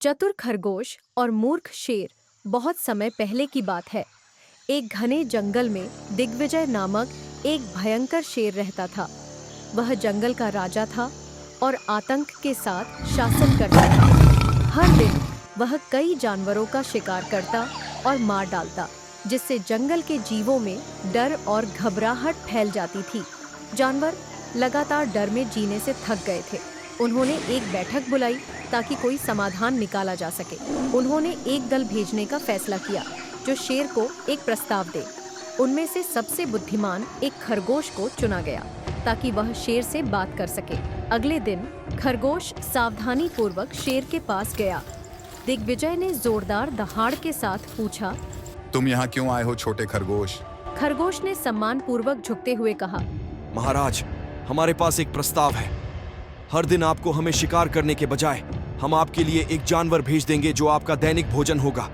चतुर खरगोश और मूर्ख शेर। बहुत समय पहले की बात है। एक घने जंगल में दिग्विजय नामक एक भयंकर शेर रहता था। वह जंगल का राजा था और आतंक के साथ शासन करता था। हर दिन वह कई जानवरों का शिकार करता और मार डालता, जिससे जंगल के जीवों में डर और घबराहट फैल जाती थी। जानवर लगातार डर में जीने से थक गए थे। उन्होंने एक बैठक बुलाई ताकि कोई समाधान निकाला जा सके। उन्होंने एक दल भेजने का फैसला किया जो शेर को एक प्रस्ताव दे। उनमें से सबसे बुद्धिमान एक खरगोश को चुना गया ताकि वह शेर से बात कर सके। अगले दिन खरगोश सावधानी पूर्वक शेर के पास गया। दिग्विजय ने जोरदार दहाड़ के साथ पूछा, तुम यहाँ क्यों आए हो छोटे खरगोश? खरगोश ने सम्मान पूर्वक झुकते हुए कहा, महाराज, हमारे पास एक प्रस्ताव है। हर दिन आपको हमें शिकार करने के बजाय हम आपके लिए एक जानवर भेज देंगे जो आपका दैनिक भोजन होगा।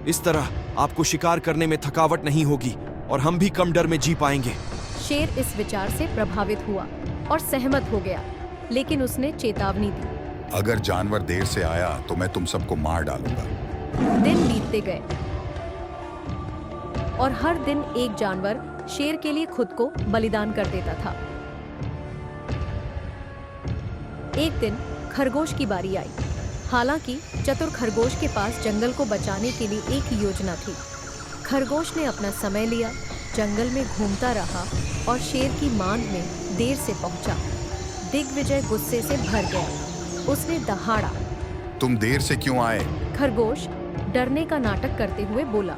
इस तरह आपको शिकार करने में थकावट नहीं होगी और हम भी कम डर में जी पाएंगे। शेर इस विचार से प्रभावित हुआ और सहमत हो गया, लेकिन उसने चेतावनी दी, अगर जानवर देर से आया तो मैं तुम सबको मार डालूंगा। दिन बीतते गए और हर दिन एक जानवर शेर के लिए खुद को बलिदान कर देता था। एक दिन खरगोश की बारी आई। हालांकि चतुर खरगोश के पास जंगल को बचाने के लिए एक योजना थी। खरगोश ने अपना समय लिया, जंगल में घूमता रहा और शेर की मांद में देर से पहुंचा। दिग्विजय गुस्से से भर गया। उसने दहाड़ा, तुम देर से क्यों आए? खरगोश डरने का नाटक करते हुए बोला,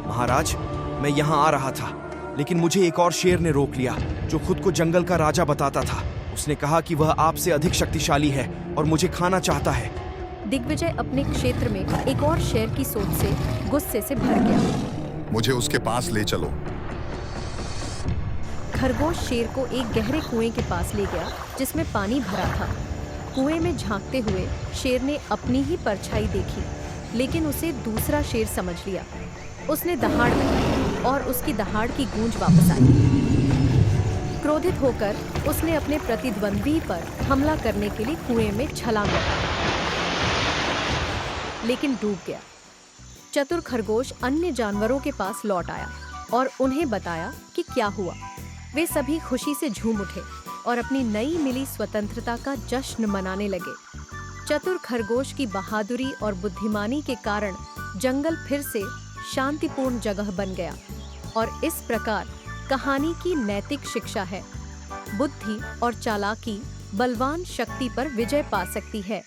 महाराज, मैं यहाँ आ रहा था, लेकिन मुझे एक और शेर ने रोक लिया जो खुद को जंगल का राजा बताता था। उसने कहा कि वह आपसे अधिक शक्तिशाली है और मुझे खाना चाहता है। दिग्विजय अपने क्षेत्र में एक और शेर की सोच से गुस्से से भर गया। मुझे उसके पास ले चलो। खरगोश शेर को एक गहरे कुएं के पास ले गया जिसमें पानी भरा था। कुएं में झांकते हुए शेर ने अपनी ही परछाई देखी, लेकिन उसे दूसरा शेर समझ लिया। उसने दहाड़ लगाई और उसकी दहाड़ की गूंज वापस आई। क्रोधित होकर उसने अपने प्रतिद्वंदी पर हमला करने के लिए कुएं में छलांग लगाई, लेकिन डूब गया। चतुर खरगोश अन्य जानवरों के पास लौट आया और उन्हें बताया कि क्या हुआ। वे सभी खुशी से झूम उठे और अपनी नई मिली स्वतंत्रता का जश्न मनाने लगे। चतुर खरगोश की बहादुरी और बुद्धिमानी के कारण जंगल फिर से शांतिपूर्ण जगह बन गया। और इस प्रकार कहानी की नैतिक शिक्षा है, बुद्धि और चालाकी बलवान शक्ति पर विजय पा सकती है।